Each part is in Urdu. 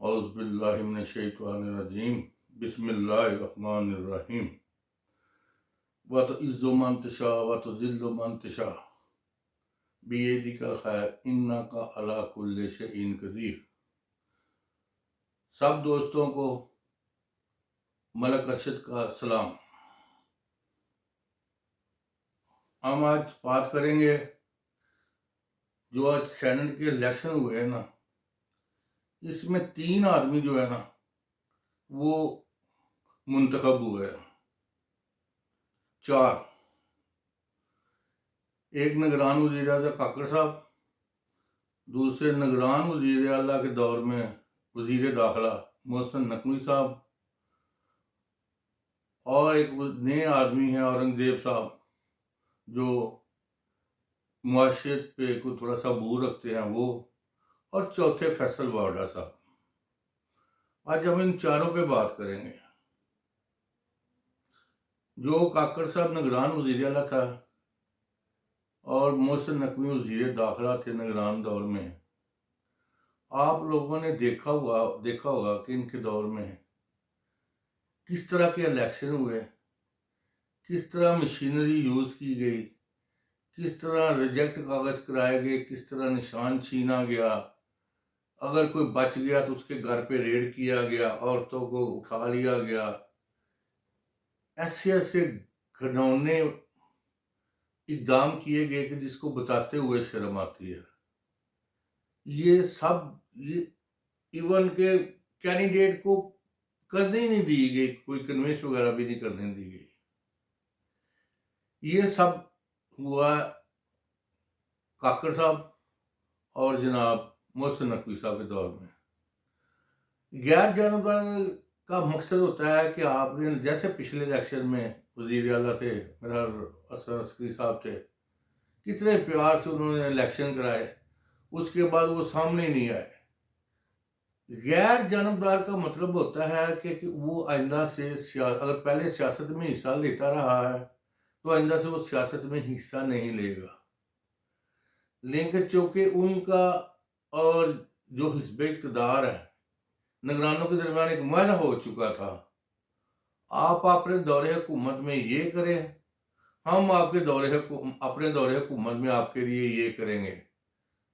اعوذ باللہ من الشیطان الرجیم بسم اللہ الرحمن الرحیم وَتُعِزُّ مَن تَشَاءُ وَتُذِلُّ مَن تَشَاءُ بِیَدِکَ الْخَیرُ اِنَّکَ عَلیٰ کُلِّ شَیْءٍ قدیر۔ سب دوستوں کو ملک ارشد کا سلام۔ ہم آج بات کریں گے جو آج سینٹ کے الیکشن ہوئے ہیں نا، اس میں 3 آدمی جو ہے نا وہ منتخب ہوئے ہیں۔ 4، ایک نگران وزیر اعظم کاکڑ صاحب، دوسرے نگران وزیر اعلیٰ کے دور میں وزیر داخلہ محسن نقوی صاحب، اور ایک نئے آدمی ہیں اورنگزیب صاحب جو معاشرت پہ کوئی تھوڑا سا عبور رکھتے ہیں وہ، اور چوتھے فیصل واڈا صاحب۔ آج ہم ان چاروں پہ بات کریں گے۔ جو کاکڑ صاحب نگران وزیر اعلیٰ تھا اور محسن نقوی وزیر داخلہ تھے نگران دور میں، آپ لوگوں نے دیکھا ہوگا کہ ان کے دور میں کس طرح کے الیکشن ہوئے، کس طرح مشینری یوز کی گئی، کس طرح ریجیکٹ کاغذ کرائے گئے، کس طرح نشان چھینا گیا، اگر کوئی بچ گیا تو اس کے گھر پہ ریڈ کیا گیا، عورتوں کو اٹھا لیا گیا۔ ایسے ایسے گھنونے اقدام کیے گئے کہ جس کو بتاتے ہوئے شرم آتی ہے۔ یہ سب ایون کے کینڈیڈیٹ کو کرنے ہی نہیں دی گئی، کوئی کنوینس وغیرہ بھی نہیں کرنے دی گئی۔ یہ سب ہوا کاکڑ صاحب اور جناب محسن نقوی صاحب کے دور میں۔ غیر جانبدار کا مقصد ہوتا ہے کہ آپ نے جیسے پچھلے الیکشن میں وزیر اعلیٰ تھے میرا حسن عسکری صاحب تھے، کتنے پیار سے انہوں نے الیکشن کرائے، اس کے بعد وہ سامنے ہی نہیں آئے۔ غیر جانبدار کا مطلب ہوتا ہے کہ وہ آئندہ سے اگر پہلے سیاست میں حصہ لیتا رہا ہے تو آئندہ سے وہ سیاست میں حصہ نہیں لے گا۔ لیکن چونکہ ان کا اور جو حزب اقتدار ہے نگرانوں کے درمیان ایک معاہدہ ہو چکا تھا، آپ اپنے دور حکومت میں یہ کریں، ہم آپ کے اپنے دور حکومت میں آپ کے لیے یہ کریں گے،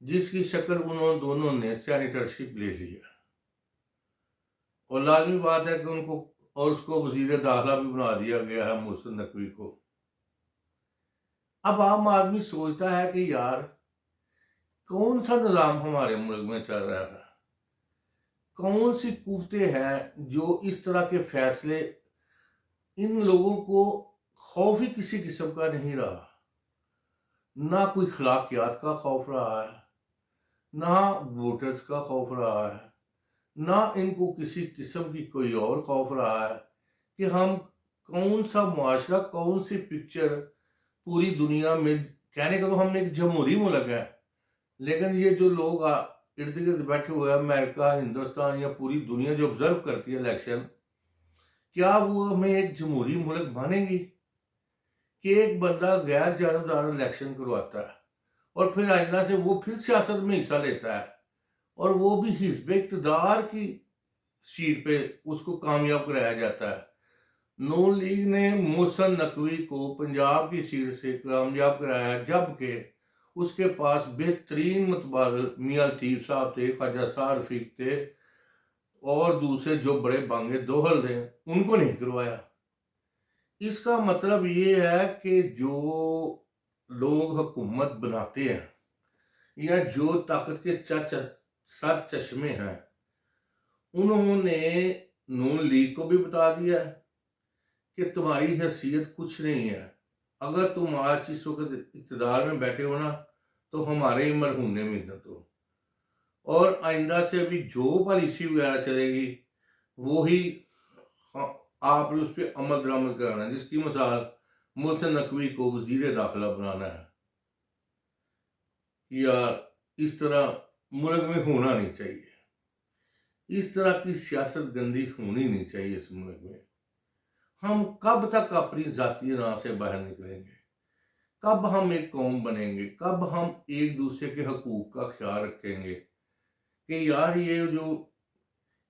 جس کی شکل انہوں دونوں نے سینیٹرشپ لے لی ہے۔ اور لازمی بات ہے کہ ان کو اور اس کو وزیر داخلہ بھی بنا دیا گیا ہے محسن نقوی کو۔ اب عام آدمی سوچتا ہے کہ یار کون سا نظام ہمارے ملک میں چل رہا ہے، کون سی قوتیں ہیں جو اس طرح کے فیصلے، ان لوگوں کو خوف ہی کسی قسم کا نہیں رہا، نہ کوئی اخلاقیات کا خوف رہا ہے، نہ ووٹرز کا خوف رہا ہے، نہ ان کو کسی قسم کی کوئی اور خوف رہا ہے کہ ہم کون سا معاشرہ، کون سی پکچر پوری دنیا میں، کہنے کا تو ہم نے ایک جمہوری ملک ہے، لیکن یہ جو لوگ ارد گرد بیٹھے ہوئے ہیں، امریکہ، ہندوستان یا پوری دنیا جو آبزرو کرتی ہے الیکشن، کیا وہ ہمیں ایک جمہوری ملک مانے گی کہ ایک بندہ غیر جانبدار الیکشن کرواتا ہے اور پھر آئندہ سے وہ پھر سیاست میں حصہ لیتا ہے، اور وہ بھی حزب اقتدار کی سیٹ پہ اس کو کامیاب کرایا جاتا ہے۔ نون لیگ نے محسن نقوی کو پنجاب کی سیٹ سے کامیاب کرایا، جبکہ اس کے پاس بہترین متبادل میاں لطیف صاحب تھے، خواجہ سار رفیق تھے، اور دوسرے جو بڑے بانگے دوہل تھے، ان کو نہیں کروایا۔ اس کا مطلب یہ ہے کہ جو لوگ حکومت بناتے ہیں یا جو طاقت کے سر چشمے ہیں، انہوں نے نون لیگ کو بھی بتا دیا ہے کہ تمہاری حیثیت کچھ نہیں ہے، اگر تم آج اس وقت اقتدار میں بیٹھے ہو نا تو ہمارے ہی مرہون محنت ہو، اور آئندہ سے ابھی جو پالیسی وغیرہ چلے گی وہی آپ نے اس پہ عمل درآمد کرانا ہے، جس کی مثال محسن نقوی کو وزیر داخلہ بنانا ہے۔ یا اس طرح ملک میں ہونا نہیں چاہیے، اس طرح کی سیاست گندی ہونی نہیں چاہیے اس ملک میں۔ ہم کب تک اپنی ذاتی راہ سے باہر نکلیں گے؟ کب ہم ایک قوم بنیں گے؟ کب ہم ایک دوسرے کے حقوق کا خیال رکھیں گے کہ یار یہ جو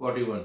41,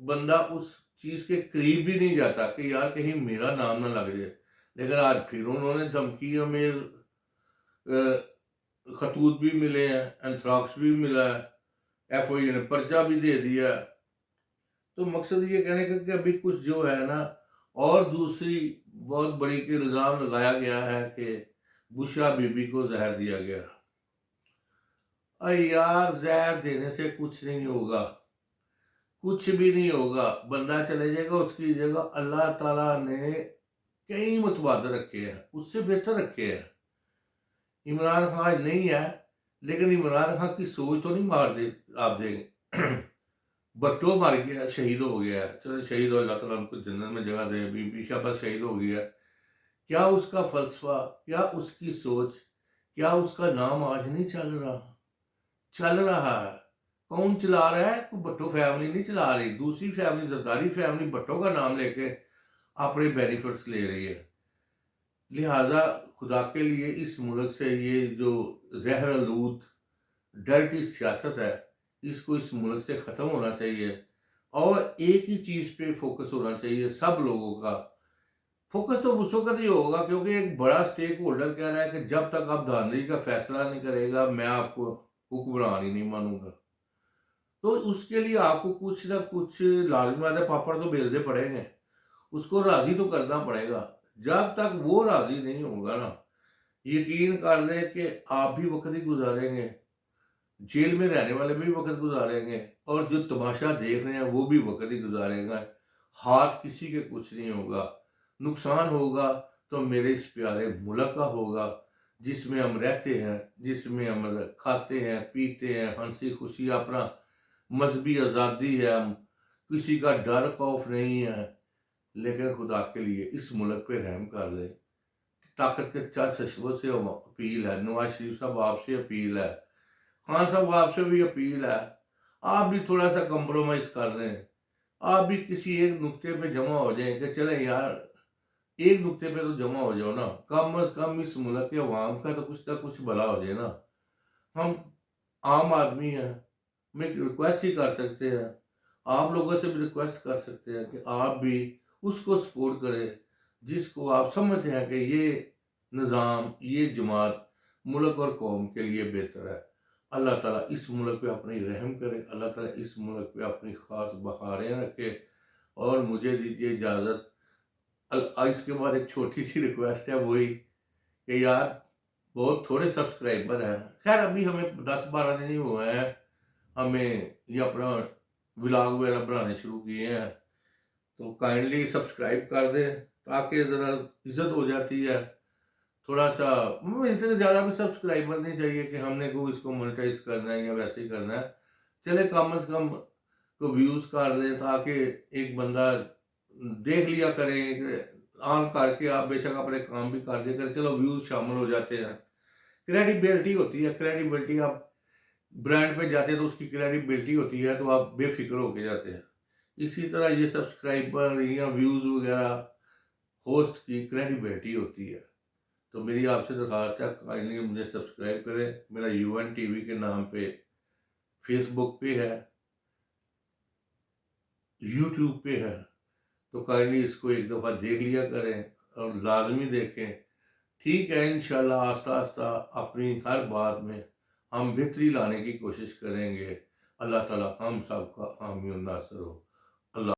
بندہ اس چیز کے قریب بھی نہیں جاتا کہ یار کہیں میرا نام نہ لگ جائے. لیکن آج پھر انہوں نے دھمکیوں میں خطوط بھی ملے ہیں، انتھراکس بھی ملا ہے، ایف او ای نے پرچہ بھی دے دیا. تو مقصد یہ کہنے کا کہ ابھی کچھ جو ہے نا، اور دوسری بہت بڑی کہ الزام لگایا گیا ہے کہ بشرا بی بی کو زہر دیا گیا. یار زہر دینے سے کچھ نہیں ہوگا، کچھ بھی نہیں ہوگا. بندہ چلے جائے گا، اس کی جگہ اللہ تعالیٰ نے کئی متبادل رکھے ہیں، اس سے بہتر رکھے ہیں. عمران خان نہیں ہے، لیکن عمران خان کی سوچ تو نہیں مار دے آپ دیں گے. بٹو مر گیا، شہید ہو گیا ہے، چلو شہید ہو، اللہ تعالیٰ ان کو جنت میں جگہ دے. بی بی شہباز شہید ہو گیا. کیا اس کا فلسفہ، کیا اس کی سوچ، کیا اس کا نام آج نہیں چل رہا؟ چل رہا ہے. کون چلا رہا ہے؟ کوئی بٹو فیملی نہیں چلا رہی، دوسری فیملی، زرداری فیملی بٹو کا نام لے کے اپنے بینیفٹس لے رہی ہے. لہٰذا خدا کے لیے اس ملک سے یہ جو زہر آلود ڈرٹی سیاست ہے، اس کو اس ملک سے ختم ہونا چاہیے، اور ایک ہی چیز پہ فوکس ہونا چاہیے سب لوگوں کا. فوکس تو اس وقت ہی ہوگا کیونکہ ایک بڑا سٹیک ہولڈر کہہ رہا ہے کہ جب تک آپ دھاندلی کا فیصلہ نہیں کرے گا میں آپ کو حکمران ہی نہیں مانوں گا. تو اس کے لیے آپ کو کچھ نہ کچھ لازمی آدھے پاپڑ تو بیلنے پڑیں گے، اس کو راضی تو کرنا پڑے گا. جب تک وہ راضی نہیں ہوگا نا، یقین کر لیں کہ آپ بھی وقت ہی گزاریں گے، جیل میں رہنے والے بھی وقت گزاریں گے، اور جو تماشا دیکھ رہے ہیں وہ بھی وقت ہی گزاریں گا. ہاتھ کسی کے کچھ نہیں ہوگا. نقصان ہوگا تو میرے اس پیارے ملک کا ہوگا، جس میں ہم رہتے ہیں، جس میں ہم کھاتے ہیں، پیتے ہیں، ہنسی خوشی اپنا مذہبی آزادی ہے، ہم کسی کا ڈر خوف نہیں ہے. لیکن خدا کے لیے اس ملک پہ رحم کر لے. طاقت کے چند ششبوں سے اپیل ہے، نواز شریف صاحب آپ سے اپیل ہے، خان صاحب آپ سے بھی اپیل ہے، آپ بھی تھوڑا سا کمپرومائز کر لیں. آپ بھی کسی ایک نقطے پہ جمع ہو جائیں کہ چلیں یار ایک نقطے پہ تو جمع ہو جاؤ نا، کم از کم اس ملک کے عوام کا تو کچھ نہ کچھ بھلا ہو جائے نا. ہم عام آدمی ہیں، میں ریکویسٹ ہی کر سکتے ہیں، آپ لوگوں سے بھی ریکویسٹ کر سکتے ہیں کہ آپ بھی اس کو سپورٹ کریں جس کو آپ سمجھتے ہیں کہ یہ نظام، یہ جماعت ملک اور قوم کے لیے بہتر ہے. اللہ تعالیٰ اس ملک پہ اپنی رحم کرے، اللہ تعالیٰ اس ملک پہ اپنی خاص بہاریں رکھے. اور مجھے دیجیے اجازت. اس کے بعد ایک چھوٹی سی ریکویسٹ ہے، وہی کہ یار بہت تھوڑے سبسکرائبر ہیں، خیر ابھی ہمیں 10-12 دن ہی ہوئے ہیں ہمیں یہ اپنا ولاگ وغیرہ بنانے شروع کیے ہیں. تو کائنڈلی سبسکرائب کر دیں تاکہ ذرا عزت ہو جاتی ہے. تھوڑا سا اس سے زیادہ بھی سبسکرائبر نہیں چاہیے کہ ہم نے کو اس کو مونیٹائز کرنا ہے یا ویسے ہی کرنا ہے. چلے کم از کم کو ویوز کر لیں تاکہ ایک بندہ دیکھ لیا کرے کہ آن کر کے آپ بے شک اپنے کام بھی کر دیا کریں، چلو ویوز شامل ہو جاتے ہیں. کریڈیبلٹی ہوتی ہے، کریڈیبلٹی آپ برانڈ پہ جاتے ہیں تو اس کی کریڈیبلٹی ہوتی ہے، تو آپ بے فکر ہو کے جاتے ہیں. اسی طرح یہ سبسکرائبر یا ویوز وغیرہ ہوسٹ کی کریڈیبلٹی ہوتی ہے. تو میری آپ سے درخواست ہے کائنڈلی مجھے سبسکرائب کریں. میرا یو این ٹی وی کے نام پہ فیس بک پہ ہے، یوٹیوب پہ ہے. تو کائنڈلی اس کو ایک دفعہ دیکھ لیا کریں اور لازمی دیکھیں. ٹھیک ہے، انشاءاللہ آہستہ آہستہ اپنی ہر بات میں ہم بہتری لانے کی کوشش کریں گے. اللہ تعالیٰ ہم سب کا حامی و ناصر ہو. اللہ